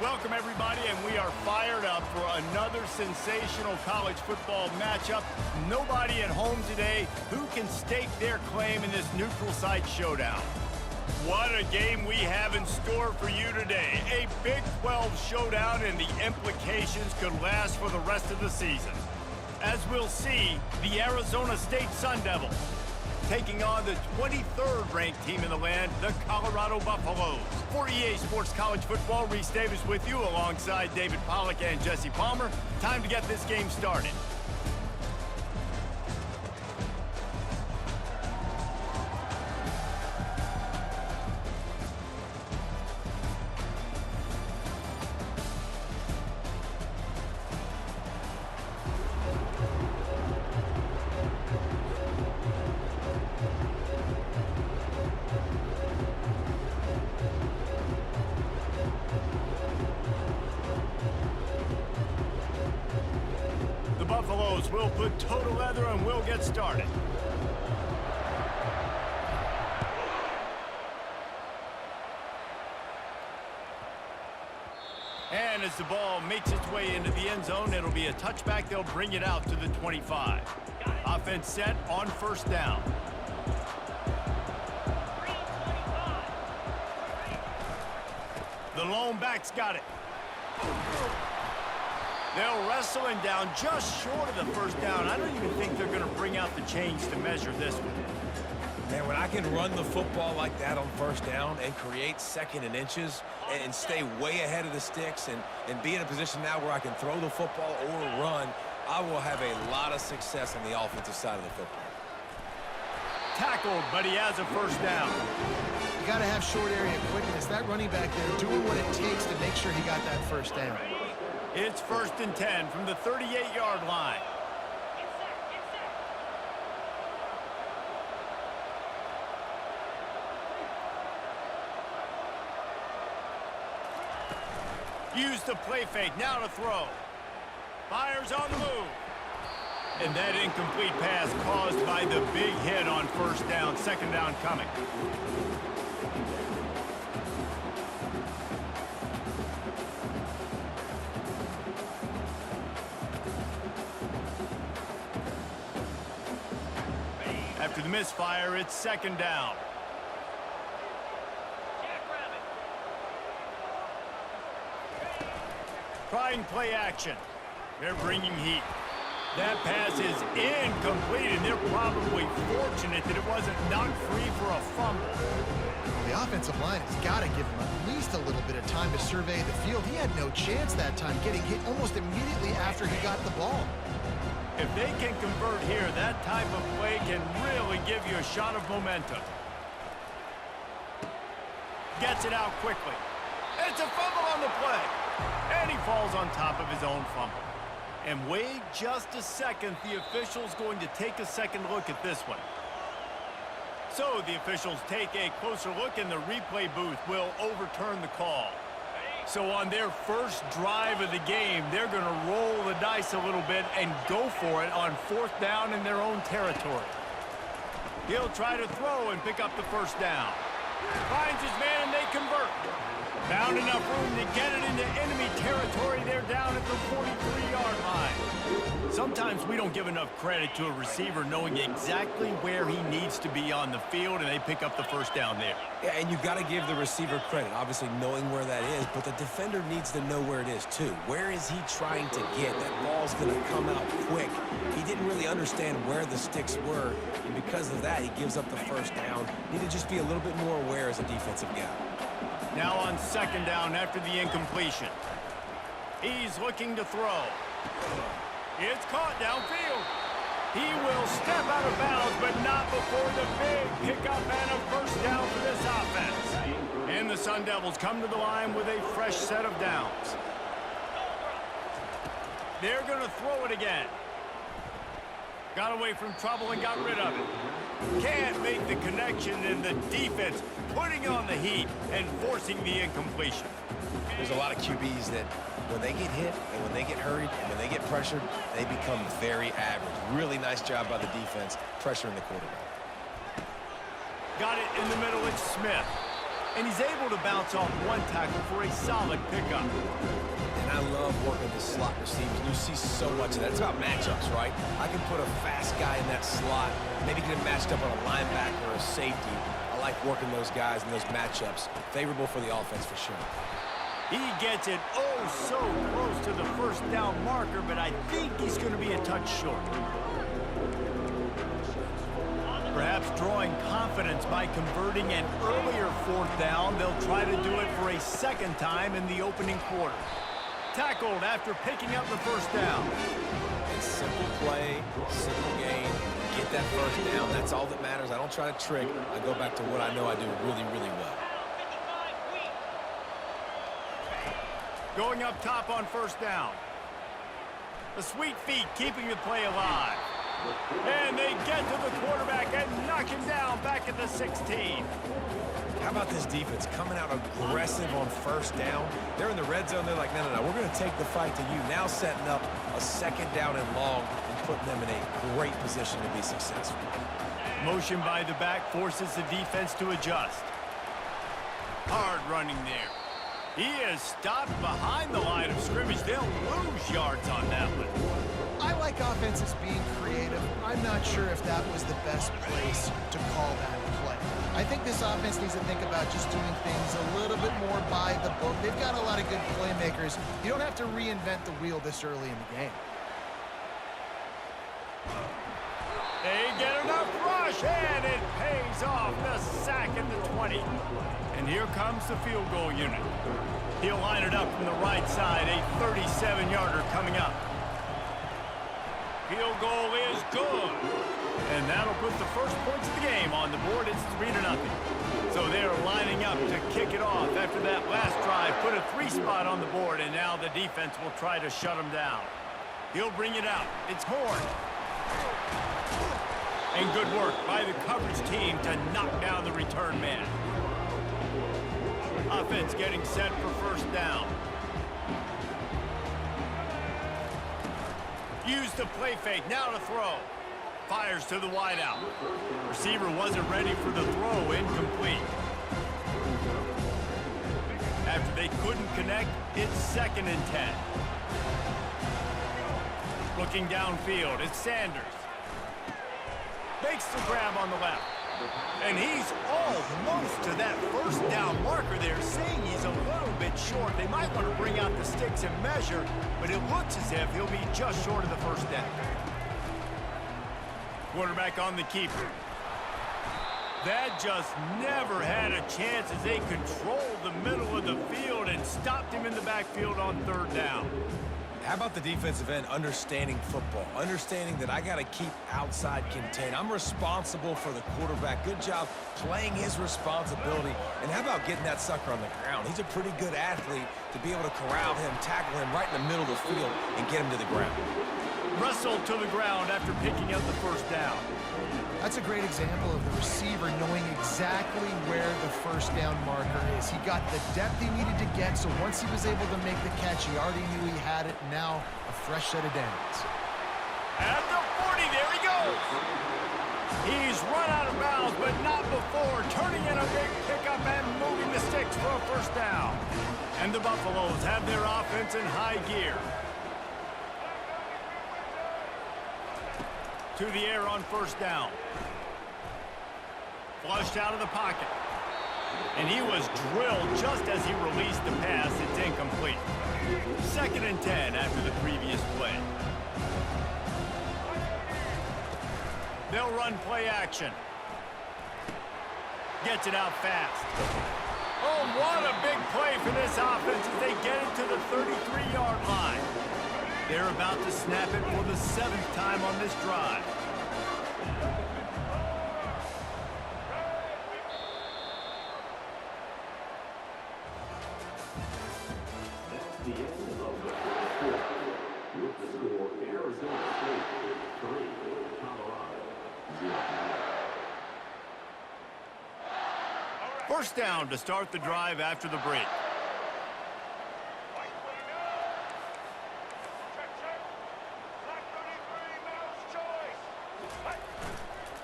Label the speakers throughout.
Speaker 1: Welcome, everybody, and we are fired up for another sensational college football matchup. Nobody at home today who can stake their claim in this neutral site showdown. What a game we have in store for you today. A Big 12 showdown, and the implications could last for the rest of the season. As we'll see, the Arizona State Sun Devils taking on the 23rd ranked team in the land, the Colorado Buffaloes. For EA Sports College Football, Reese Davis with you alongside David Pollack and Jesse Palmer. Time to get this game started. Buffaloes will put total leather and we'll get started. And as the ball makes its way into the end zone, it'll be a touchback. They'll bring it out to the 25. Offense set on first down. The lone back's got it. They'll wrestle him down just short of the first down. I don't even think they're going to bring out the chains to measure this one.
Speaker 2: Man, when I can run the football like that on first down and create second and inches and stay way ahead of the sticks and be in a position now where I can throw the football or run, I will have a lot of success on the offensive side of the football.
Speaker 1: Tackled, but he has a first down.
Speaker 3: You got to have short area quickness. That running back there doing what it takes to make sure he got that first down.
Speaker 1: It's 1st and 10 from the 38-yard line. Use the play fake, now to throw. Fires on the move. And that incomplete pass caused by the big hit on first down. Second down coming. After the misfire, it's second down. Trying play action. They're bringing heat. That pass is incomplete, and they're probably fortunate that it wasn't knocked free for a fumble.
Speaker 3: The offensive line has got to give him at least a little bit of time to survey the field. He had no chance that time, getting hit almost immediately after he got the ball.
Speaker 1: If they can convert here, that type of play can really give you a shot of momentum. Gets it out quickly. It's a fumble on the play. And he falls on top of his own fumble. And wait just a second. The official's going to take a second look at this one. So the officials take a closer look, and the replay booth will overturn the call. So on their first drive of the game, they're going to roll the dice a little bit and go for it on fourth down in their own territory. He'll try to throw and pick up the first down. Finds his man and they convert. Found enough room to get it into enemy territory. They're down at the 43-yard line. Sometimes we don't give enough credit to a receiver knowing exactly where he needs to be on the field, and they pick up the first down there.
Speaker 2: Yeah, and you've got to give the receiver credit, obviously knowing where that is, but the defender needs to know where it is too. Where is he trying to get? That ball's going to come out quick. He didn't really understand where the sticks were, and because of that, he gives up the first down. Need to just be a little bit more aware as a defensive guy.
Speaker 1: Now on second down after the incompletion. He's looking to throw. It's caught downfield. He will step out of bounds, but not before the big pickup and a first down for this offense. And the Sun Devils come to the line with a fresh set of downs. They're going to throw it again. Got away from trouble and got rid of it. Can't make the connection, and the defense putting on the heat and forcing the incompletion.
Speaker 2: There's a lot of QBs that when they get hit and when they get hurried and when they get pressured, they become very average. Really nice job by the defense pressuring the quarterback.
Speaker 1: Got it in the middle. It's Smith. and he's able to bounce off one tackle for a solid pickup.
Speaker 2: And I love working the slot receivers. You see so much of that. It's about matchups, right? I can put a fast guy in that slot, maybe get him matched up on a linebacker or a safety. I like working those guys in those matchups. Favorable for the offense for sure.
Speaker 1: He gets it oh so close to the first down marker, but I think he's going to be a touch short. Perhaps drawing confidence by converting an earlier fourth down, they'll try to do it for a second time in the opening quarter. Tackled after picking up the first down.
Speaker 2: It's simple play, simple game. Get that first down. That's all that matters. I don't try to trick. I go back to what I know I do really, really well.
Speaker 1: Going up top on first down. The sweet feet keeping the play alive. And they get to the quarterback and knock him down back at the 16.
Speaker 2: How about this defense coming out aggressive on first down? They're in the red zone. They're like, no, we're going to take the fight to you. Now setting up a second down and long and putting them in a great position to be successful.
Speaker 1: Motion by the back forces the defense to adjust. Hard running there. He is stopped behind the line of scrimmage. They'll lose yards on that one.
Speaker 3: I like offenses being creative. I'm not sure if that was the best place to call that play. I think this offense needs to think about just doing things a little bit more by the book. They've got a lot of good playmakers. You don't have to reinvent the wheel this early in the game.
Speaker 1: They get enough rush, and it pays off. The sack at the 20. And here comes the field goal unit. He'll line it up from the right side, a 37-yarder coming up. Field goal is good. And that'll put the first points of the game on the board. It's 3-0. So they're lining up to kick it off after that last drive. Put a 3-spot on the board, and now the defense will try to shut them down. He'll bring it out. It's Horn. And good work by the coverage team to knock down the return man. Offense getting set for first down. Use the play fake, now to throw. Fires to the wideout. Receiver wasn't ready for the throw, incomplete. After they couldn't connect, it's 2nd and 10. Looking downfield, it's Sanders. Makes the grab on the left. And he's almost to that first down marker there, saying he's a little bit short. They might want to bring out the sticks and measure, but it looks as if he'll be just short of the first down. Quarterback on the keeper. That just never had a chance as they controlled the middle of the field and stopped him in the backfield on 3rd down.
Speaker 2: How about the defensive end understanding football, understanding that I got to keep outside contained. I'm responsible for the quarterback. Good job playing his responsibility. And how about getting that sucker on the ground? He's a pretty good athlete to be able to corral him, tackle him right in the middle of the field, and get him to the ground.
Speaker 1: Wrestled to the ground after picking up the first down.
Speaker 3: That's a great example of the receiver knowing exactly where the first down marker is. He got the depth he needed to get, so once he was able to make the catch, he already knew he had it. Now, a fresh set of downs.
Speaker 1: At the 40, there he goes. He's run out of bounds, but not before turning in a big pickup and moving the sticks for a first down. And the Buffaloes have their offense in high gear. To the air on first down. Flushed out of the pocket. And he was drilled just as he released the pass. It's incomplete. 2nd and 10 after the previous play. They'll run play action. Gets it out fast. Oh, what a big play for this offense as they get it to the 33-yard line. They're about to snap it for the 7th time on this drive.
Speaker 4: That's the end of the fourth. With the score, Arizona State 3, Colorado 0.
Speaker 1: First down to start the drive after the break.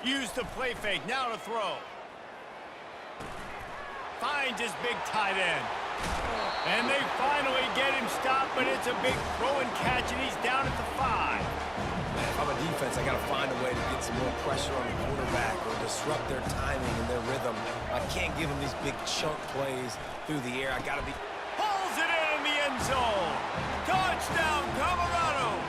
Speaker 1: Use the play fake, now to throw. finds his big tight end. And they finally get him stopped, but it's a big throw and catch, and he's down at the 5.
Speaker 2: Man, if I'm a defense, I got to find a way to get some more pressure on the quarterback or disrupt their timing and their rhythm. I can't give them these big chunk plays through the air. I got to be...
Speaker 1: Pulls it in the end zone. Touchdown, Colorado.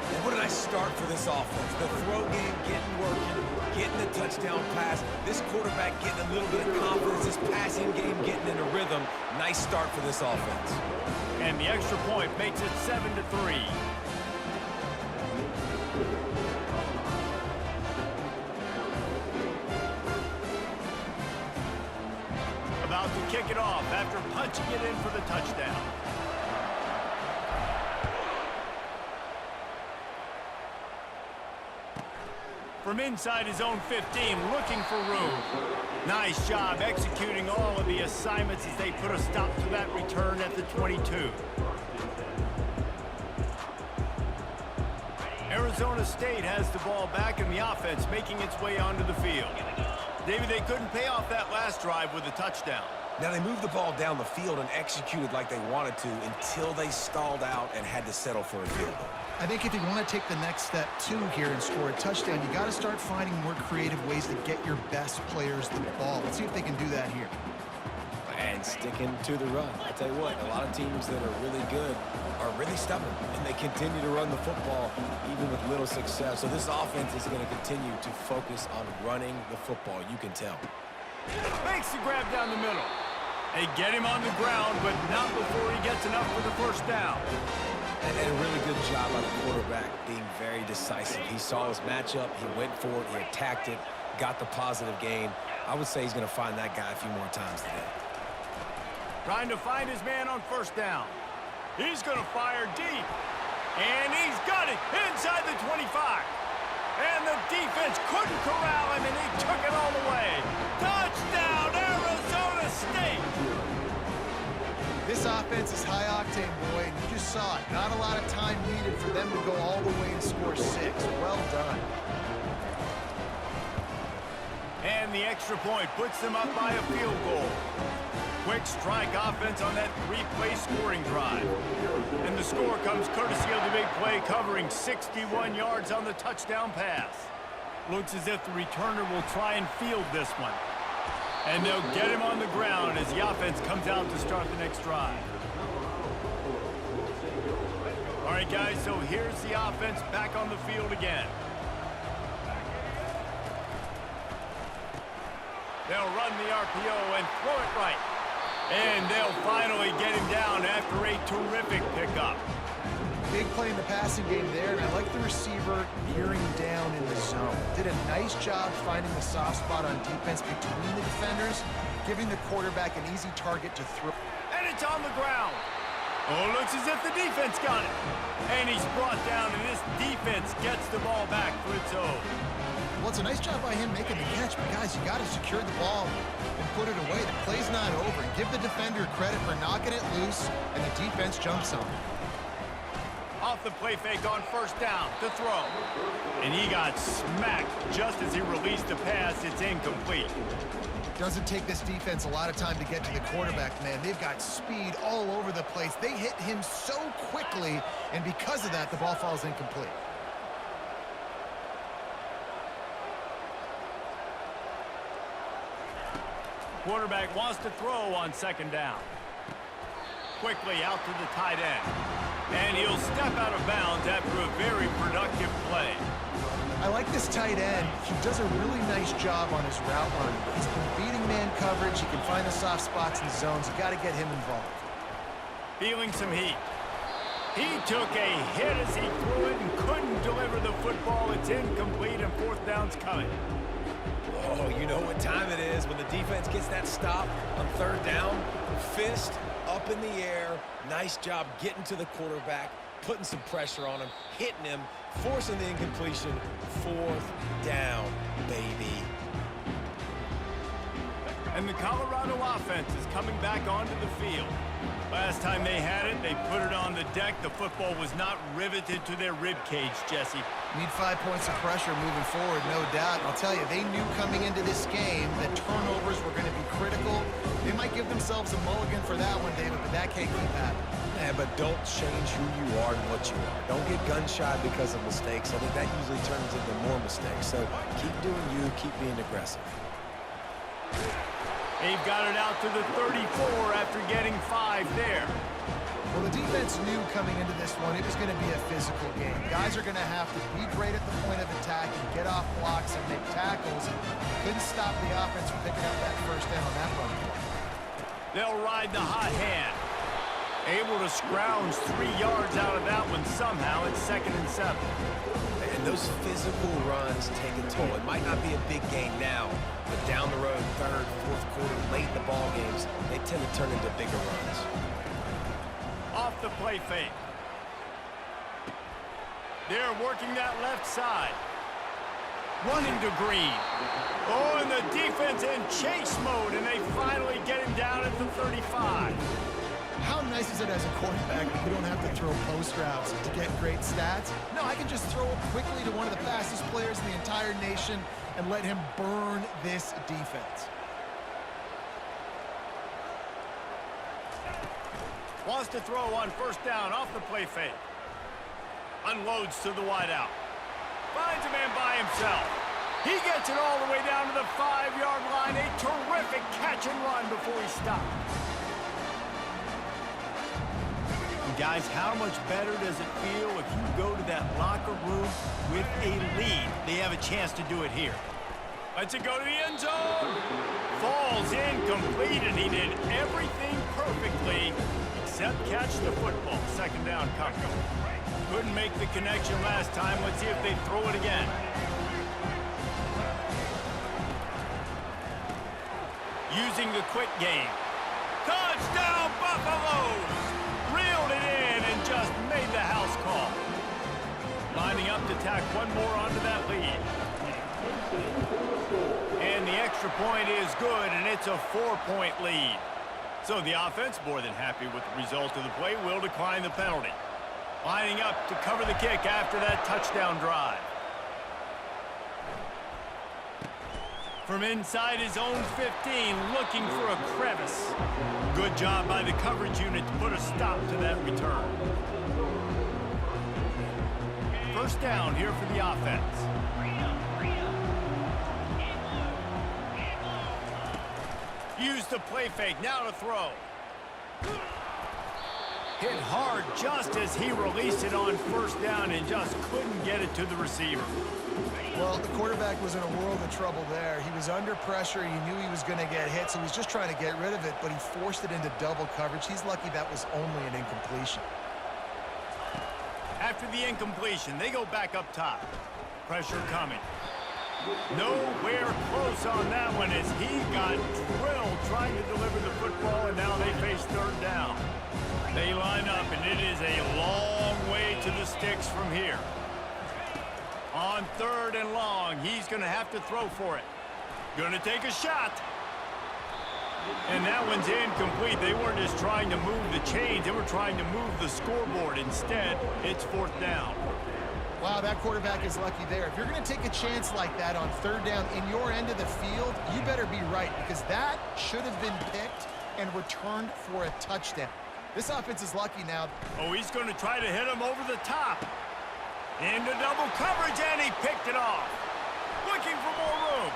Speaker 2: And what a nice start for this offense. The throw game getting working, getting the touchdown pass. This quarterback getting a little bit of confidence. This passing game getting in a rhythm. Nice start for this offense.
Speaker 1: And the extra point makes it 7-3. About to kick it off after punching it in for the touchdown. From inside his own 15, looking for room. Nice job executing all of the assignments as they put a stop to that return at the 22. Arizona State has the ball back in the offense, making its way onto the field. David, they couldn't pay off that last drive with a touchdown.
Speaker 2: Now, they moved the ball down the field and executed like they wanted to until they stalled out and had to settle for a field goal.
Speaker 3: I think if you want to take the next step, too, here and score a touchdown, you got to start finding more creative ways to get your best players the ball. Let's see if they can do that here.
Speaker 2: And sticking to the run. I tell you what, a lot of teams that are really good are really stubborn, and they continue to run the football even with little success. So this offense is going to continue to focus on running the football. You can tell.
Speaker 1: Makes the grab down the middle. They get him on the ground, but not before he gets enough for the first down.
Speaker 2: And a really good job by the quarterback being very decisive. He saw his matchup, he went for it, he attacked it, got the positive gain. I would say he's going to find that guy a few more times today.
Speaker 1: Trying to find his man on first down. He's going to fire deep. And he's got it inside the 25. And the defense couldn't corral him, and he took it all the way. Touchdown, Arizona State!
Speaker 3: This offense is high-octane, boy, and you just saw it. Not a lot of time needed for them to go all the way and score 6. Well done.
Speaker 1: And the extra point puts them up by a field goal. Quick strike offense on that 3-play scoring drive. And the score comes courtesy of the big play, covering 61 yards on the touchdown pass. Looks as if the returner will try and field this one. And they'll get him on the ground as the offense comes out to start the next drive. All right, guys, so here's the offense back on the field again. They'll run the RPO and throw it right. And they'll finally get him down after a terrific pickup.
Speaker 3: Big play in the passing game there, and I like the receiver gearing down in the zone. Did a nice job finding the soft spot on defense between the defenders, giving the quarterback an easy target to throw.
Speaker 1: And it's on the ground. Oh, looks as if the defense got it. And he's brought down, and this defense gets the ball back for its own.
Speaker 3: Well, it's a nice job by him making the catch, but guys, you got to secure the ball and put it away. The play's not over. And give the defender credit for knocking it loose, and the defense jumps on it.
Speaker 1: Off the play fake on first down to throw. And he got smacked just as he released the pass. It's incomplete.
Speaker 3: Doesn't take this defense a lot of time to get to the quarterback, man. They've got speed all over the place. They hit him so quickly, and because of that, the ball falls incomplete.
Speaker 1: Quarterback wants to throw on second down. Quickly out to the tight end. And he'll step out of bounds after a very productive play.
Speaker 3: I like this tight end. He does a really nice job on his route running. He's been beating man coverage. He can find the soft spots and zones. You got to get him involved.
Speaker 1: Feeling some heat. He took a hit as he threw it and couldn't deliver the football. It's incomplete and fourth down's coming.
Speaker 2: Oh, you know what time it is when the defense gets that stop on third down. Fist up in the air. Nice job getting to the quarterback, putting some pressure on him, hitting him, forcing the incompletion. Fourth down, baby.
Speaker 1: And the Colorado offense is coming back onto the field. Last time they had it, they put it on the deck. The football was not riveted to their rib cage, Jesse.
Speaker 3: Need 5 points of pressure moving forward, no doubt. I'll tell you, they knew coming into this game that turnovers were going to be critical. They might give themselves a mulligan for that one, David, but that can't keep happening.
Speaker 2: Yeah, but don't change who you are and what you are. Don't get gun-shy because of mistakes. I think that usually turns into more mistakes. So keep doing you, keep being aggressive.
Speaker 1: They've got it out to the 34 after getting 5 there.
Speaker 3: Well, the defense knew coming into this one it was going to be a physical game. Guys are going to have to be great at the point of attack and get off blocks and make tackles. And couldn't stop the offense from picking up that first down on that run play.
Speaker 1: They'll ride the hot hand. Able to scrounge 3 yards out of that one somehow. It's 2nd and 7.
Speaker 2: And those physical runs take a toll. It might not be a big gain now, but down the road, 3rd, 4th quarter, late in the ball games, they tend to turn into bigger runs.
Speaker 1: Off the play fake. They're working that left side. Running to Green. Oh, and the defense in chase mode, and they finally get him down at the 35.
Speaker 3: How nice is it as a quarterback that you don't have to throw post routes to get great stats? No, I can just throw it quickly to one of the fastest players in the entire nation and let him burn this defense.
Speaker 1: Wants to throw on 1st down off the play fake. Unloads to the wideout. Finds a man by himself. He gets it all the way down to the 5-yard line. A terrific catch and run before he stopped. Guys, how much better does it feel if you go to that locker room with a lead? They have a chance to do it here. Lets it go to the end zone. Falls incomplete, and he did everything perfectly except catch the football. 2nd down coming. Couldn't make the connection last time. Let's see if they throw it again. Using the quick game. Touchdown, Buffaloes! Reeled it in and just made the house call. Lining up to tack one more onto that lead. And the extra point is good, and it's a 4-point lead. So the offense, more than happy with the result of the play, will decline the penalty. Lining up to cover the kick after that touchdown drive. From inside his own 15, looking for a crevice. Good job by the coverage unit to put a stop to that return. 1st down here for the offense. Use the play fake, now to throw. Hit hard just as he released it on 1st down and just couldn't get it to the receiver.
Speaker 3: Well, the quarterback was in a world of trouble there. He was under pressure. He knew he was going to get hit, so he was just trying to get rid of it, but he forced it into double coverage. He's lucky that was only an incompletion.
Speaker 1: After the incompletion, they go back up top. Pressure coming. Nowhere close on that one as he got drilled trying to deliver the football, and now they face 3rd down. They line up, and it is a long way to the sticks from here. On 3rd and long, he's going to have to throw for it. Going to take a shot. And that one's incomplete. They weren't just trying to move the chains. They were trying to move the scoreboard. Instead, it's 4th down.
Speaker 3: Wow, that quarterback is lucky there. If you're going to take a chance like that on 3rd down in your end of the field, you better be right, because that should have been picked and returned for a touchdown. This offense is lucky now.
Speaker 1: Oh, he's going to try to hit him over the top. Into double coverage, and he picked it off. Looking for more room.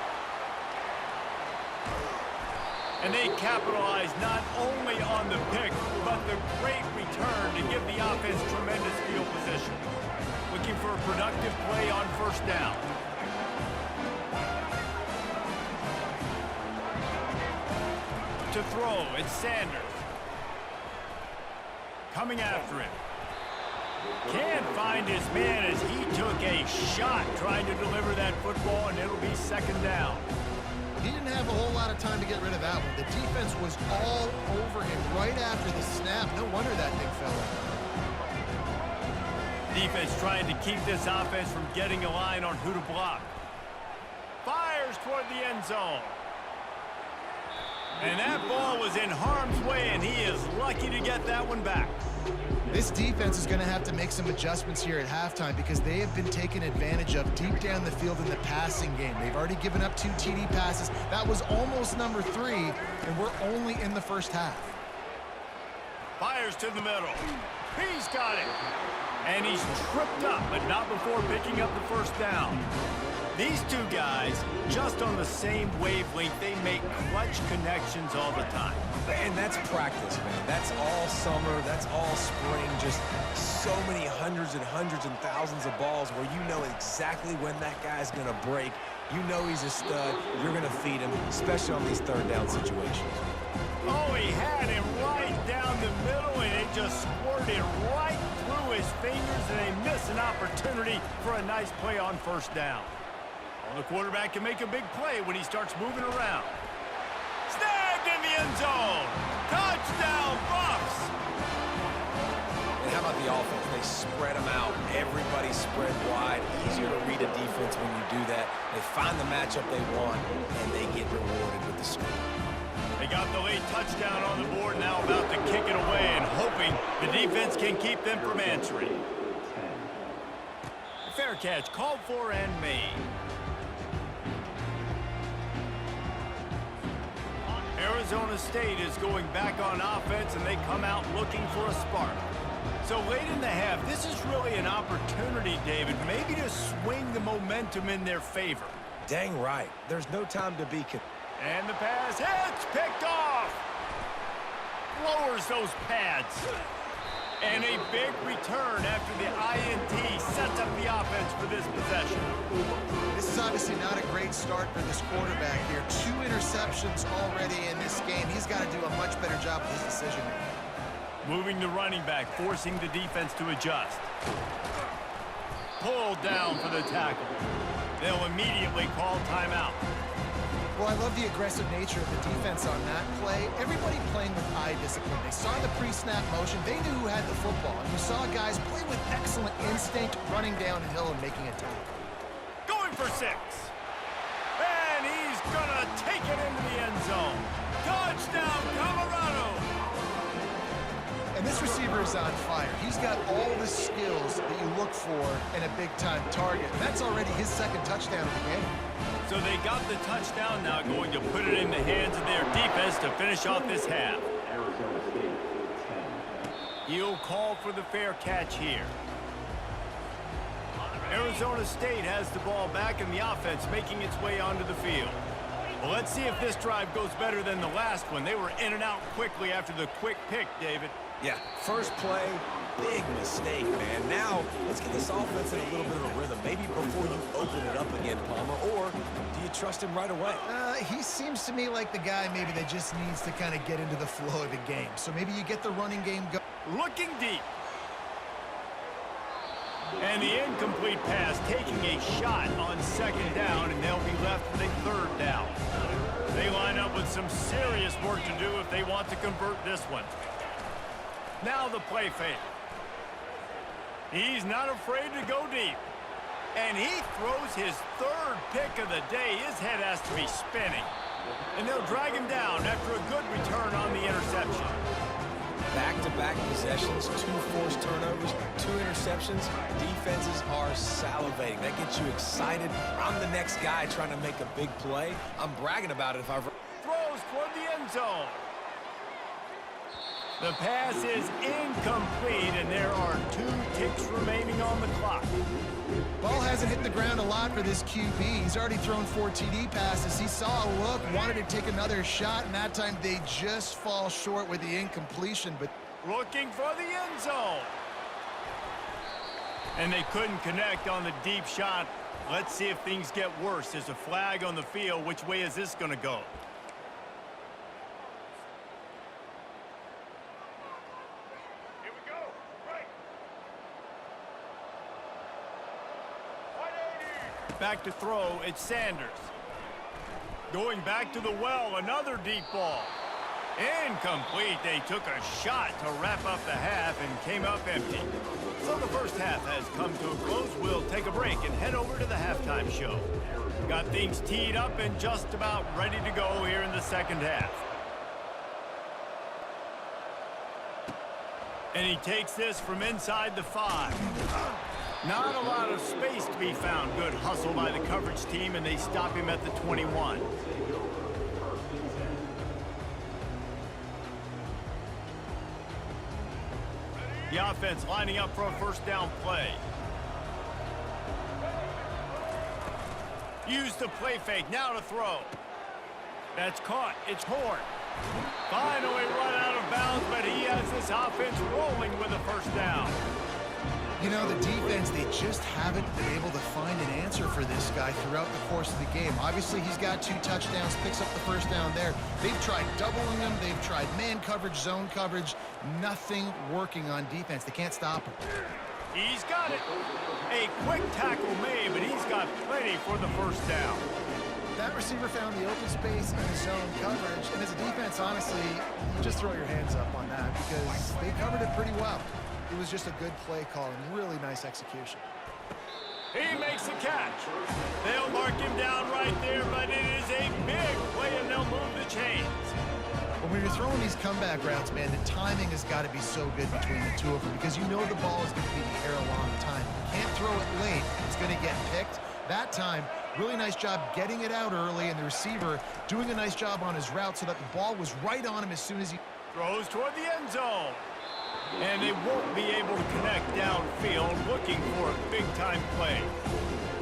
Speaker 1: And they capitalized not only on the pick, but the great return to give the offense tremendous field position. Looking for a productive play on 1st down. To throw, it's Sanders. Coming after him. Can't find his man as he took a shot trying to deliver that football, and it'll be 2nd down.
Speaker 3: He didn't have a whole lot of time to get rid of that one. The defense was all over him right after the snap. No wonder that thing fell in.
Speaker 1: Defense trying to keep this offense from getting a line on who to block. Fires toward the end zone. And that ball was in harm's way, and he is lucky to get that one back.
Speaker 3: This defense is going to have to make some adjustments here at halftime because they have been taken advantage of deep down the field in the passing game. They've already given up 2 TD passes. That was almost number 3, and we're only in the first half.
Speaker 1: Fires to the middle. He's got it. And he's tripped up, but not before picking up the first down. These two guys, just on the same wavelength, they make clutch connections all the time.
Speaker 2: And that's practice, man. That's all summer. That's all spring. Just so many hundreds and thousands of balls where you know exactly when that guy's going to break. You know he's a stud. You're going to feed him, especially on these third down situations.
Speaker 1: Oh, he had him right down the middle, and it just squirted right through his fingers, and they miss an opportunity for a nice play on first down. Well, the quarterback can make a big play when he starts moving around. Snagged in the end zone. Touchdown, Buffs.
Speaker 2: And how about the offense? They spread them out. Everybody spread wide. Easier to read a defense when you do that. They find the matchup they want, and they get rewarded with the score.
Speaker 1: They got the late touchdown on the board, now about to kick it away and hoping the defense can keep them from answering. Fair catch called for and made. Arizona State is going back on offense, and they come out looking for a spark. So late in the half, this is really an opportunity, David, maybe to swing the momentum in their favor.
Speaker 2: Dang right. There's no time to be...
Speaker 1: And the pass hits, picked off. Lowers those pads. And a big return after the INT sets up the offense for this possession.
Speaker 3: This is obviously not a great start for this quarterback here. 2 interceptions already in this game. He's got to do a much better job with his decision-making.
Speaker 1: Moving the running back, forcing the defense to adjust. Pulled down for the tackle. They'll immediately call timeout.
Speaker 3: Well, I love the aggressive nature of the defense on that play. Everybody playing with eye discipline. They saw the pre-snap motion. They knew who had the football. And you saw guys play with excellent instinct, running downhill and making a tackle.
Speaker 1: Going for 6. And he's going to take it into the end zone. Touchdown, Colorado!
Speaker 3: And this receiver is on fire. He's got all the skills that you look for in a big-time target. And that's already his 2nd touchdown of the game.
Speaker 1: So they got the touchdown, now going to put it in the hands of their defense to finish off this half.
Speaker 4: Arizona State, 10.
Speaker 1: He'll call for the fair catch here. Arizona State has the ball back and the offense making its way onto the field. Well, let's see if this drive goes better than the last one. They were in and out quickly after the quick pick, David.
Speaker 2: Yeah, first play, big mistake, man. Now, let's get this offense in a little bit of a rhythm. Maybe before you open it up again, Palmer, or do you trust him right away?
Speaker 3: He seems to me like the guy maybe that just needs to kind of get into the flow of the game. So maybe you get the running game going.
Speaker 1: Looking deep. And the incomplete pass taking a shot on 2nd down, and they'll be left with a 3rd down. They line up with some serious work to do if they want to convert this one. Now the play fake. He's not afraid to go deep. And he throws his 3rd pick of the day. His head has to be spinning. And they'll drag him down after a good return on the interception.
Speaker 2: Back-to-back possessions, 2 forced turnovers, 2 interceptions. Defenses are salivating. That gets you excited. I'm the next guy trying to make a big play. I'm bragging about it if I've...
Speaker 1: Throws toward the end zone. The pass is incomplete, and there are 2 ticks remaining on the clock.
Speaker 3: Ball hasn't hit the ground a lot for this QB. He's already thrown 4 TD passes. He saw a look, wanted to take another shot, and that time they just fall short with the incompletion. But
Speaker 1: looking for the end zone. And they couldn't connect on the deep shot. Let's see if things get worse. There's a flag on the field. Which way is this going to go? Back to throw, it's Sanders. Going back to the well, another deep ball. Incomplete. They took a shot to wrap up the half and came up empty. So the first half has come to a close. We'll take a break and head over to the halftime show. Got things teed up and just about ready to go here in the second half. And he takes this from inside the 5. Not a lot of space to be found. Good hustle by the coverage team, and they stop him at the 21. The offense lining up for a first down play. Use the play fake, now to throw. That's caught, it's Horn. Finally run out of bounds, but he has this offense rolling with a first down.
Speaker 3: You know, the defense, they just haven't been able to find an answer for this guy throughout the course of the game. Obviously, he's got 2 touchdowns, picks up the first down there. They've tried doubling him. They've tried man coverage, zone coverage. Nothing working on defense. They can't stop him.
Speaker 1: He's got it. A quick tackle made, but he's got plenty for the first down.
Speaker 3: That receiver found the open space in the zone coverage. And as a defense, honestly, you just throw your hands up on that because they covered it pretty well. It was just a good play call and really nice execution.
Speaker 1: He makes the catch. They'll mark him down right there, but it is a big play, and they'll move the chains.
Speaker 3: When you're throwing these comeback routes, man, the timing has got to be so good between the two of them because you know the ball is going to be in the air a long time. You can't throw it late. It's going to get picked. That time, really nice job getting it out early, and the receiver doing a nice job on his route so that the ball was right on him as soon as he
Speaker 1: Throws toward the end zone. And they won't be able to connect downfield, looking for a big-time play.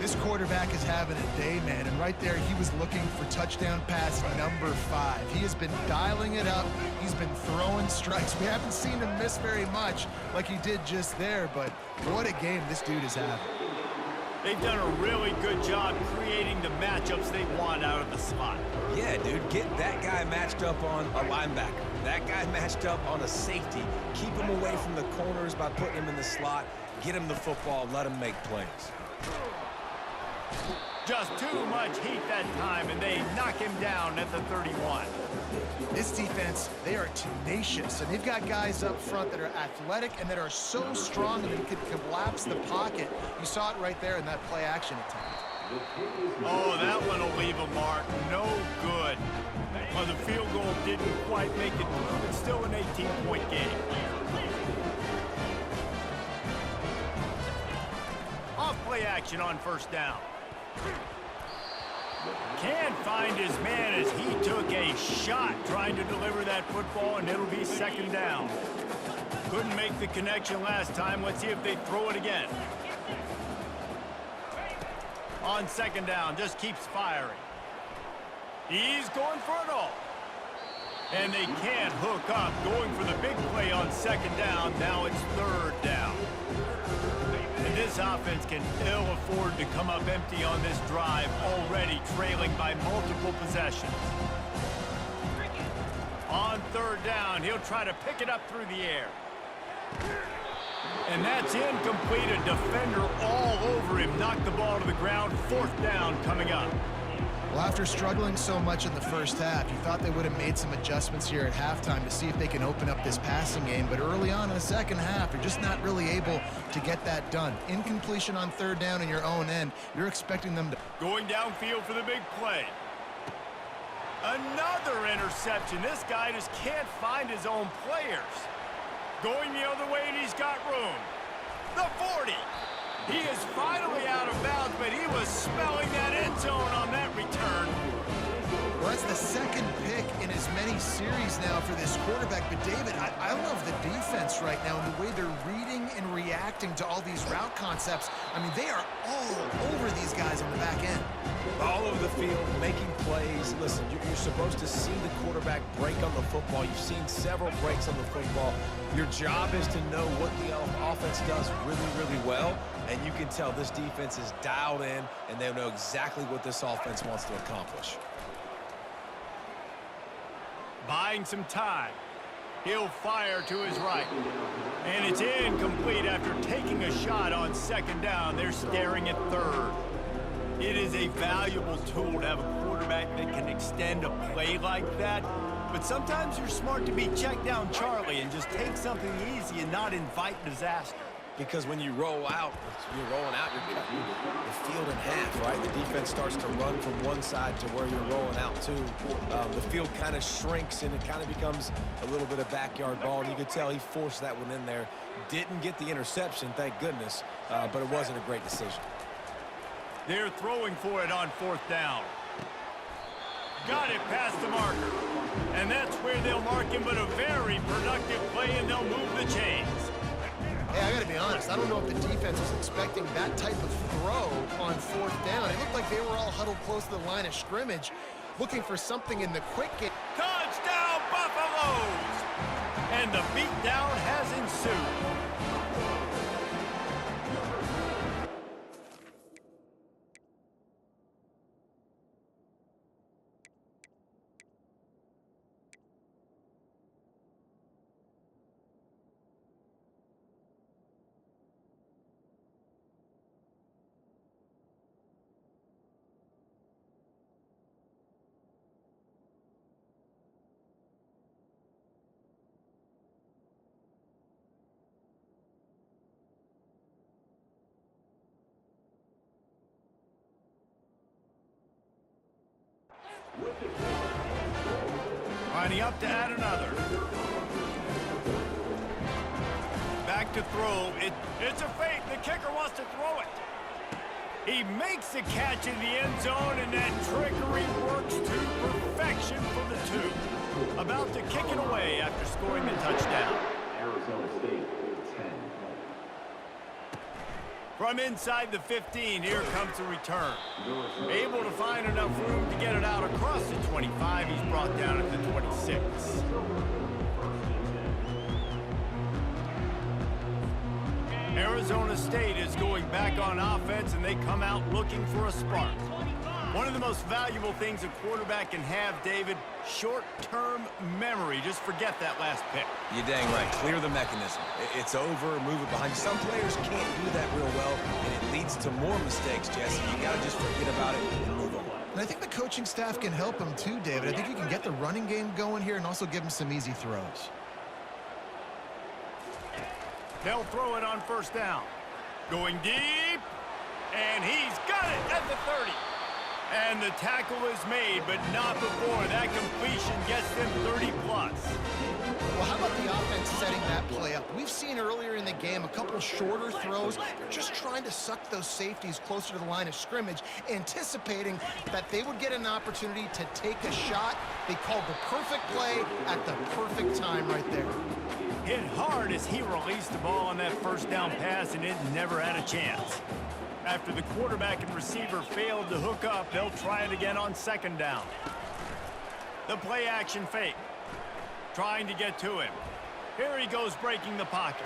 Speaker 3: This quarterback is having a day, man, and right there he was looking for touchdown pass number 5. He has been dialing it up. He's been throwing strikes. We haven't seen him miss very much like he did just there, but what a game this dude is having.
Speaker 1: They've done a really good job creating the matchups they want out of the slot.
Speaker 2: Yeah, dude, get that guy matched up on a linebacker. That guy matched up on a safety. Keep him away from the corners by putting him in the slot. Get him the football. Let him make plays.
Speaker 1: Just too much heat that time, and they knock him down at the 31.
Speaker 3: This defense, they are tenacious, and they've got guys up front that are athletic and that are so strong that they could collapse the pocket. You saw it right there in that play action attempt.
Speaker 1: Oh, that one will leave a mark. No good. Well, the field goal didn't quite make it through. It's still an 18-point game. Off play action on first down. Can't find his man as he took a shot trying to deliver that football, and it'll be second down. Couldn't make the connection last time. Let's see if they throw it again. On second down, just keeps firing. He's going for it all. And they can't hook up. Going for the big play on second down. Now it's third down. And this offense can ill afford to come up empty on this drive, already trailing by multiple possessions. On third down, he'll try to pick it up through the air. And that's incomplete. A defender all over him. Knocked the ball to the ground. Fourth down coming up.
Speaker 3: Well, after struggling so much in the first half, you thought they would have made some adjustments here at halftime to see if they can open up this passing game. But early on in the second half, they're just not really able to get that done. Incompletion on third down in your own end. You're expecting them to...
Speaker 1: Going downfield for the big play. Another interception. This guy just can't find his own players. Going the other way, and he's got room. The 40. He is finally out of bounds, but he was smelling that end zone on that return.
Speaker 3: Well, that's the second pick in as many series now for this quarterback. But, David, I love the defense right now and the way they're reading and reacting to all these route concepts. I mean, they are all over these guys on the back end.
Speaker 2: All over the field, making plays. Listen, you're supposed to see the quarterback break on the football. You've seen several breaks on the football. Your job is to know what the offense does really, really well. And you can tell this defense is dialed in, and they know exactly what this offense wants to accomplish.
Speaker 1: Buying some time. He'll fire to his right. And it's incomplete after taking a shot on second down. They're staring at third. It is a valuable tool to have a quarterback that can extend a play like that. But sometimes you're smart to be check down Charlie and just take something easy and not invite disaster.
Speaker 2: because when you roll out, you're rolling out, you're cutting the field in half, right? The defense starts to run from one side to where you're rolling out to. The field kind of shrinks, and it kind of becomes a little bit of backyard ball. And you could tell he forced that one in there. Didn't get the interception, thank goodness, but it wasn't a great decision.
Speaker 1: They're throwing for it on 4th down. Got it past the marker. And that's where they'll mark him, but a very productive play, and they'll move the chains.
Speaker 3: Hey, I got to be honest. I don't know if the defense was expecting that type of throw on 4th down. It looked like they were all huddled close to the line of scrimmage, looking for something in the quick game.
Speaker 1: Touchdown, Buffaloes! And the beatdown has ensued. Lining up to add another. Back to throw. It's a fake. The kicker wants to throw it. He makes the catch in the end zone, and that trickery works to perfection for the 2. About to kick it away after scoring the touchdown.
Speaker 4: Arizona State, 10.
Speaker 1: From inside the 15, here comes the return. Able to find enough room to get it out across the 25. He's brought down at the 26. Arizona State is going back on offense, and they come out looking for a spark. One of the most valuable things a quarterback can have, David, short-term memory. Just forget that last pick.
Speaker 2: You're dang right. Clear the mechanism. It's over, move it behind you. Some players can't do that real well, and it leads to more mistakes, Jesse. You got to just forget about it and move on.
Speaker 3: And I think the coaching staff can help him too, David. I think you can get the running game going here and also give him some easy throws.
Speaker 1: They'll throw it on 1st down. Going deep, and he's got it at the 30. And the tackle is made, but not before. That completion gets them 30+.
Speaker 3: Well, how about the offense setting that play up? We've seen earlier in the game a couple shorter throws. They're just trying to suck those safeties closer to the line of scrimmage, anticipating that they would get an opportunity to take a shot. They called the perfect play at the perfect time right there.
Speaker 1: Hit hard as he released the ball on that 1st down pass, and it never had a chance. After the quarterback and receiver failed to hook up, they'll try it again on 2nd down. The play action fake. Trying to get to him. Here he goes breaking the pocket.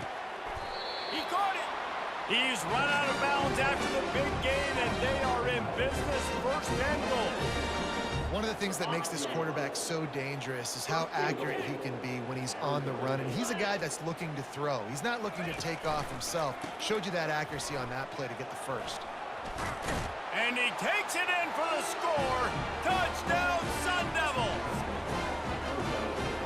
Speaker 1: He caught it. He's run out of bounds after the big gain, and they are in business. 1st and goal.
Speaker 3: One of the things that makes this quarterback so dangerous is how accurate he can be when he's on the run. And he's a guy that's looking to throw. He's not looking to take off himself. Showed you that accuracy on that play to get the 1st.
Speaker 1: And he takes it in for the score. Touchdown, Sun Devils.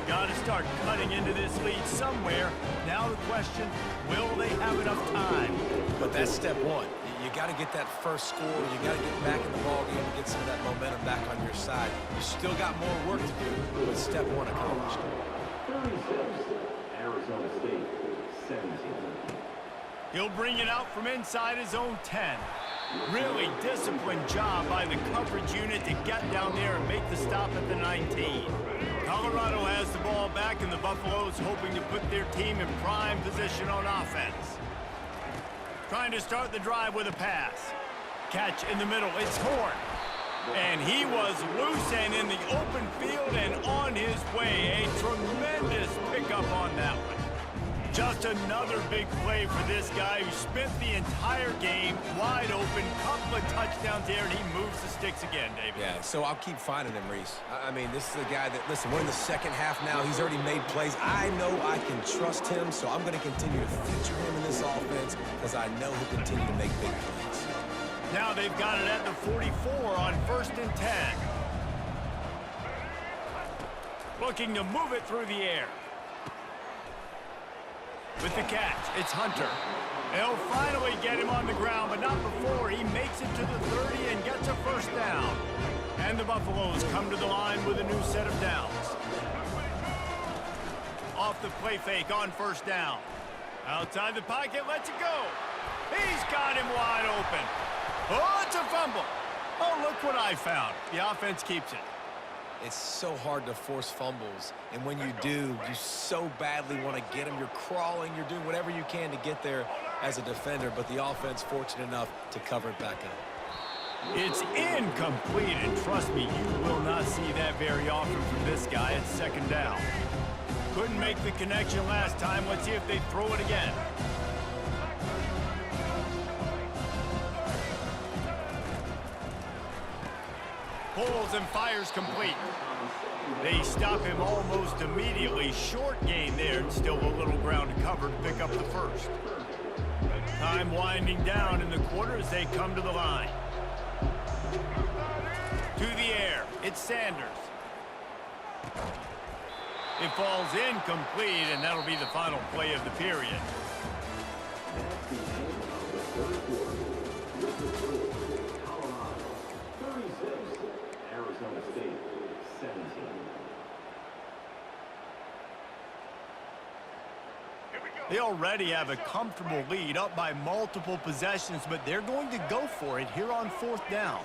Speaker 1: Got to start cutting into this lead somewhere. Now the question, will they have enough time?
Speaker 2: But that's step 1. You got to get that 1st score. You got to get back in the ball game and get some of that momentum back on your side. You still got more work to do, but step 1 accomplished.
Speaker 4: 36, Arizona State, 17.
Speaker 1: He'll bring it out from inside his own 10. Really disciplined job by the coverage unit to get down there and make the stop at the 19. Colorado has the ball back, and the Buffaloes hoping to put their team in prime position on offense. Trying to start the drive with a pass. Catch in the middle. It's Horn. And he was loose and in the open field and on his way. A tremendous pickup on that one. Just another big play for this guy who spent the entire game wide open. Couple of touchdowns there, and he moves the sticks again, David.
Speaker 2: Yeah, so I'll keep finding him, Reese. I mean, this is a guy that, listen, we're in the 2nd half now. He's already made plays. I know I can trust him, so I'm going to continue to feature him in this offense because I know he'll continue to make big plays.
Speaker 1: Now they've got it at the 44 on 1st and 10. Looking to move it through the air. With the catch, it's Hunter. They'll finally get him on the ground, but not before he makes it to the 30 and gets a first down. And the Buffaloes come to the line with a new set of downs. Off the play fake on first down. Outside the pocket, lets it go. He's got him wide open. Oh, it's a fumble. Oh, look what I found. The offense keeps it.
Speaker 2: It's so hard to force fumbles, and when you do, you so badly want to get them. You're crawling, you're doing whatever you can to get there as a defender, but the offense fortunate enough to cover it back up.
Speaker 1: It's incomplete, and trust me, you will not see that very often from this guy at second down. Couldn't make the connection last time. Let's see if they throw it again. Pulls and fires complete. They stop him almost immediately. Short gain there, and still a little ground to cover to pick up the first. Time winding down in the quarter as they come to the line. To the air, it's Sanders. It falls incomplete, and that'll be the final play of the period.
Speaker 4: Arizona State, 17.
Speaker 1: They already have a comfortable lead, up by multiple possessions, but they're going to go for it here on fourth down.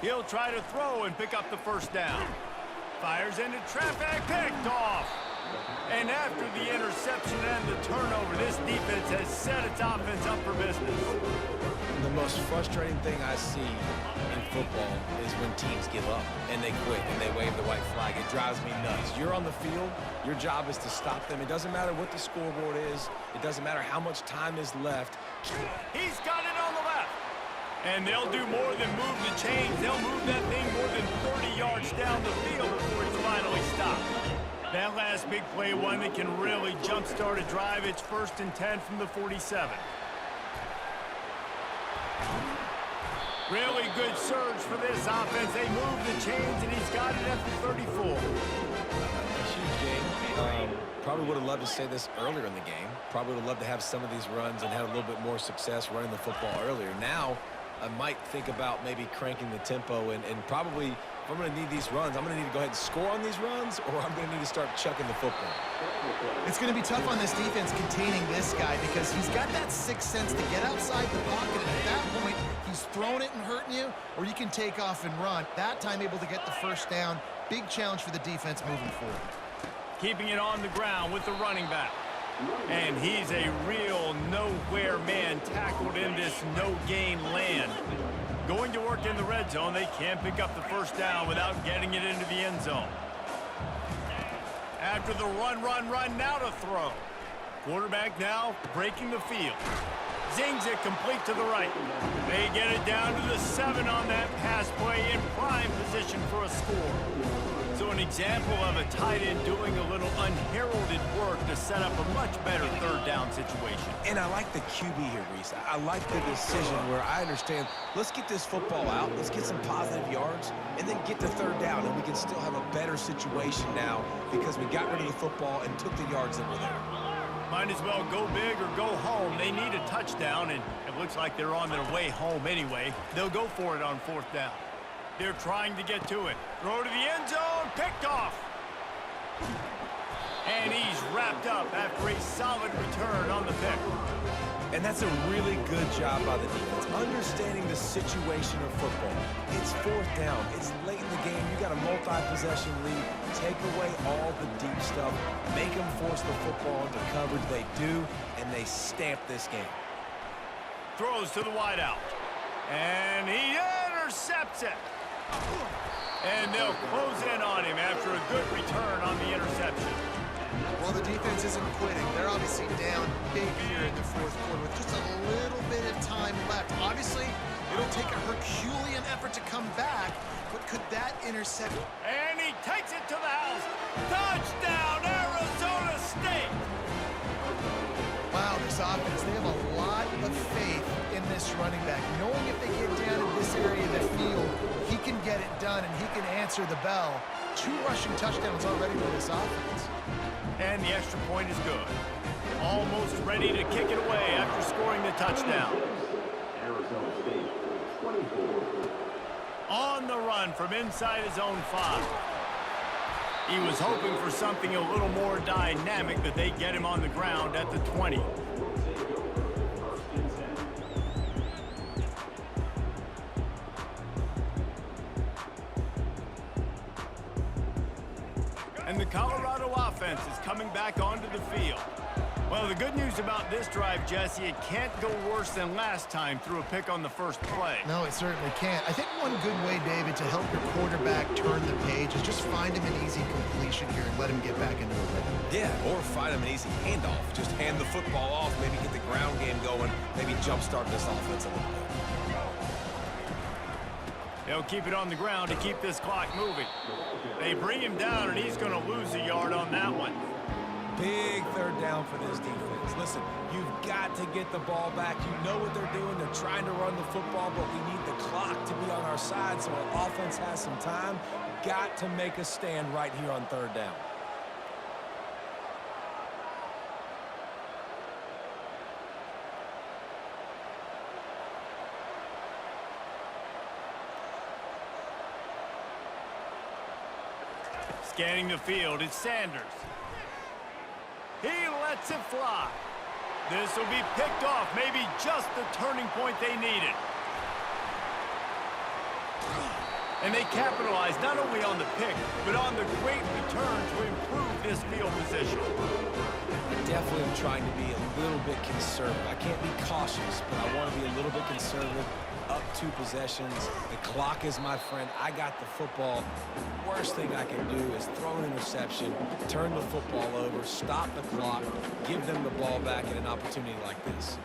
Speaker 1: He'll try to throw and pick up the first down. Fires into traffic, picked off. And after the interception and the turnover, this defense has set its offense up for business.
Speaker 2: The most frustrating thing I see in football is when teams give up and they quit and they wave the white flag. It drives me nuts. You're on the field. Your job is to stop them. It doesn't matter what the scoreboard is. It doesn't matter how much time is left.
Speaker 1: He's got it on the left. And they'll do more than move the chains. They'll move that thing more than 30 yards down the field before it's finally stopped. That last big play, one that can really jumpstart a drive. It's 1st and 10 from the 47. Really good surge for this offense. They move the chains, and he's got it at the 34.
Speaker 2: A huge game. Probably would have loved to say this earlier in the game. Probably would have loved to have some of these runs and have a little bit more success running the football earlier. Now, I might think about maybe cranking the tempo and probably, if I'm going to need these runs, I'm going to need to go ahead and score on these runs, or I'm going to need to start chucking the football.
Speaker 3: It's going to be tough on this defense containing this guy because he's got that sixth sense to get outside the pocket, and at that point, he's throwing it and hurting you, or you can take off and run. That time able to get the first down. Big challenge for the defense moving forward.
Speaker 1: Keeping it on the ground with the running back. And he's a real nowhere man tackled in this no-gain land. Going to work in the red zone, they can't pick up the first down without getting it into the end zone. After the run, now to throw. Quarterback now breaking the field. Zings it complete to the right. They get it down to the 7 on that pass play in prime position for a score. So an example of a tight end doing a little unheralded work to set up a much better third down situation.
Speaker 2: And I like the QB here, Reese. I like the decision where I understand, let's get this football out, let's get some positive yards, and then get to third down, and we can still have a better situation now because we got rid of the football and took the yards that were there.
Speaker 1: Might as well go big or go home. They need a touchdown, and it looks like they're on their way home anyway. They'll go for it on fourth down. They're trying to get to it. Throw to the end zone, picked off. And he's wrapped up after a solid return on the pick.
Speaker 2: And that's a really good job by the defense, understanding the situation of football. It's fourth down. It's late in the game. You got a multi-possession lead. Take away all the deep stuff. Make them force the football into coverage. They do, and they stamp this game.
Speaker 1: Throws to the wideout. And he intercepts it. And they'll close in on him after a good return on the interception.
Speaker 3: Well, the defense isn't quitting. They're obviously down big here in the fourth quarter with just a little bit of time left. Obviously, it'll take a Herculean effort to come back, but could that intercept?
Speaker 1: And he takes it to the house. Touchdown, Arizona State!
Speaker 3: Wow, this offense, they have a lot of faith in this running back. Knowing if they get down in this area of the field, he can get it done and he can answer the bell. 2 rushing touchdowns already for this offense.
Speaker 1: And the extra point is good. almost ready to kick it away after scoring the touchdown.
Speaker 4: Arizona State, 24.
Speaker 1: On the run from inside his own 5. He was hoping for something a little more dynamic, but they get him on the ground at the 20. And the Colorado offense is coming back onto the field. Well, the good news about this drive, Jesse, it can't go worse than last time through a pick on the first play.
Speaker 3: No, it certainly can't. I think one good way, David, to help your quarterback turn the page is just find him an easy completion here and let him get back into a rhythm.
Speaker 2: Yeah, or find him an easy handoff. Just hand the football off, maybe get the ground game going, maybe jumpstart this offense a little bit.
Speaker 1: They'll keep it on the ground to keep this clock moving. They bring him down, and he's going to lose a yard on that one.
Speaker 2: Big third down for this defense. Listen, you've got to get the ball back. You know what they're doing. They're trying to run the football, but we need the clock to be on our side so our offense has some time. Got to make a stand right here on third down.
Speaker 1: Scanning the field, it's Sanders. He lets it fly. This will be picked off, maybe just the turning point they needed. And they capitalize not only on the pick, but on the great return to improve this field position.
Speaker 2: I definitely am trying to be a little bit conservative. I can't be cautious, but I want to be a little bit conservative. Up 2 possessions. The clock is my friend. I got the football. The worst thing I can do is throw an interception, turn the football over, stop the clock, give them the ball back in an opportunity like this.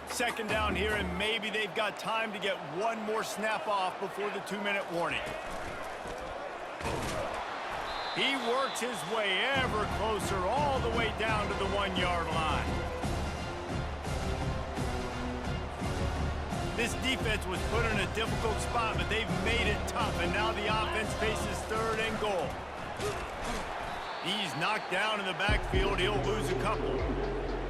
Speaker 1: Second down here, and maybe they've got time to get one more snap off before the 2-minute warning. He works his way ever closer all the way down to the 1-yard line. This defense was put in a difficult spot, but they've made it tough, and now the offense faces third and goal. He's knocked down in the backfield. He'll lose a couple.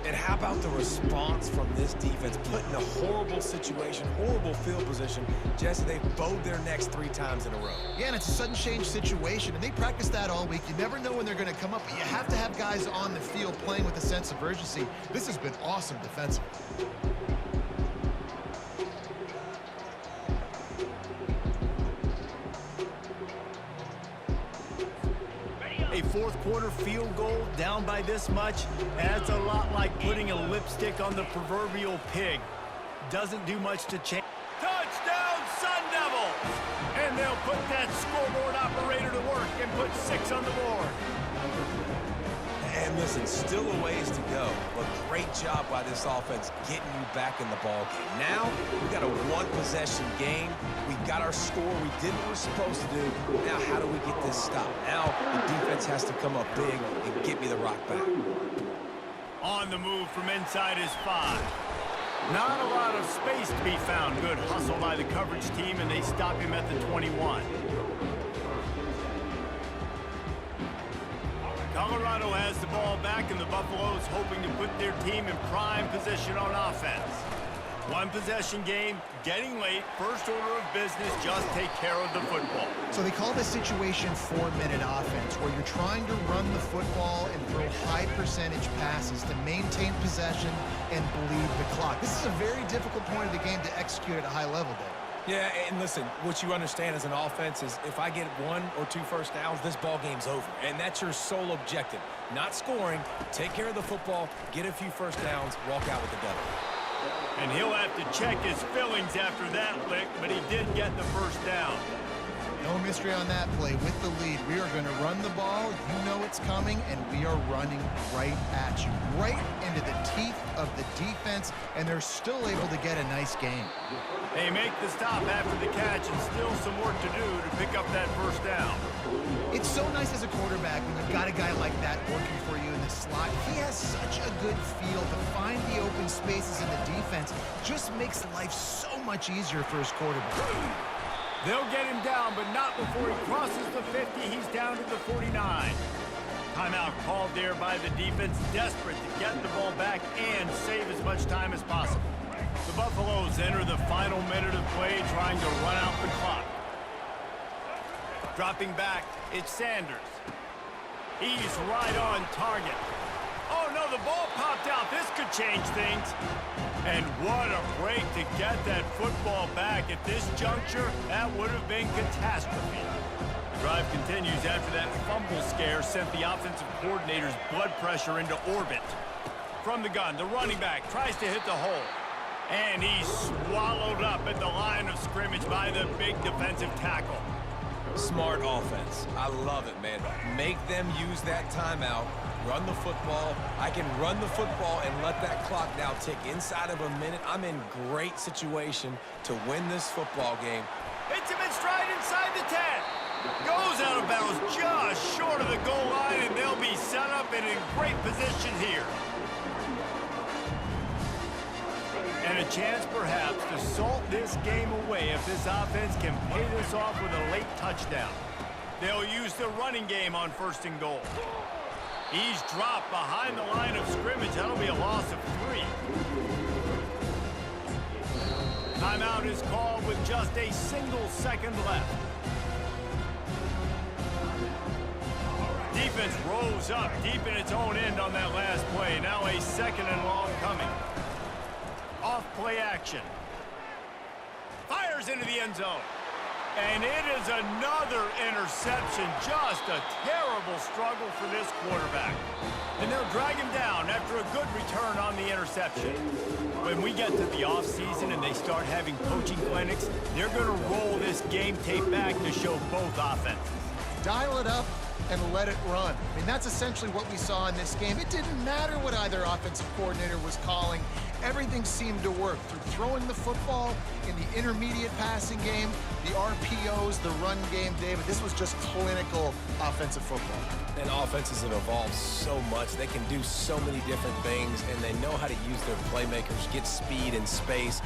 Speaker 2: And how about the response from this defense? Put in a horrible situation, horrible field position. Jesse, they bowed their necks 3 times in a row.
Speaker 3: Yeah, and it's a sudden change situation, and they practice that all week. You never know when they're going to come up, but you have to have guys on the field playing with a sense of urgency. This has been awesome defensively.
Speaker 1: A fourth-quarter field goal down by this much, that's a lot like putting a lipstick on the proverbial pig. Doesn't do much to change. Touchdown, Sun Devils! And they'll put that scoreboard operator to work and put 6 on the board.
Speaker 2: And listen, still a ways to go, but great job by this offense getting you back in the ball game. Now, we got a 1-possession game. We got our score. We did what we're supposed to do. Now, how do we get this stopped? Now, the defense has to come up big and get me the rock back.
Speaker 1: On the move from inside his 5. Not a lot of space to be found. Good hustle by the coverage team, and they stop him at the 21. Colorado has the ball back, and the Buffaloes hoping to put their team in prime position on offense. 1-possession game, getting late, first order of business, just take care of the football.
Speaker 3: So they call this situation 4-minute offense, where you're trying to run the football and throw high-percentage passes to maintain possession and bleed the clock. This is a very difficult point of the game to execute at a high level, Dave.
Speaker 2: Yeah, and listen, what you understand as an offense is if I get 1 or 2 first downs, this ball game's over. And that's your sole objective. Not scoring, take care of the football, get a few first downs, walk out with the W.
Speaker 1: And he'll have to check his fillings after that lick, but he did get the first down.
Speaker 3: No mystery on that play. With the lead, we are going to run the ball. You know it's coming, and we are running right at you, right into the teeth of the defense, and they're still able to get a nice game.
Speaker 1: They make the stop after the catch, and still some work to do to pick up that first down.
Speaker 3: It's so nice as a quarterback when you've got a guy like that working for you in the slot. He has such a good feel to find the open spaces in the defense. Just makes life so much easier for his quarterback. They'll
Speaker 1: get him down, but not before he crosses the 50. He's down to the 49. Timeout called there by the defense, desperate to get the ball back and save as much time as possible. The Buffaloes enter the final minute of play trying to run out the clock. Dropping back, it's Sanders. He's right on target. Oh, no, the ball popped out. This could change things. And what a break to get that football back. At this juncture, that would have been catastrophe. The drive continues after that fumble scare sent the offensive coordinator's blood pressure into orbit. From the gun, the running back tries to hit the hole. And he's swallowed up at the line of scrimmage by the big defensive tackle.
Speaker 2: Smart offense. I love it, man. Make them use that timeout. Run the football. I can run the football and let that clock now tick inside of a minute. I'm in great situation to win this football game.
Speaker 1: Hits him in stride inside the 10. Goes out of bounds just short of the goal line, and they'll be set up and in great position here. And a chance, perhaps, to salt this game away if this offense can pay this off with a late touchdown. They'll use the running game on 1st and goal. He's dropped behind the line of scrimmage. That'll be a loss of 3. Timeout is called with just a single second left. Defense rolls up deep in its own end on that last play. Now a 2nd and long coming. Off play action. Fires into the end zone. And it is another interception. Just a terrible struggle for this quarterback. And they'll drag him down after a good return on the interception. When we get to the offseason and they start having coaching clinics, they're going to roll this game tape back to show both offenses.
Speaker 3: Dial it up and let it run. I mean, that's essentially what we saw in this game. It didn't matter what either offensive coordinator was calling. Everything seemed to work through throwing the football in the intermediate passing game, the RPOs, the run game, David. This was just clinical offensive football.
Speaker 2: And offenses have evolved so much. They can do so many different things, and they know how to use their playmakers, get speed and space.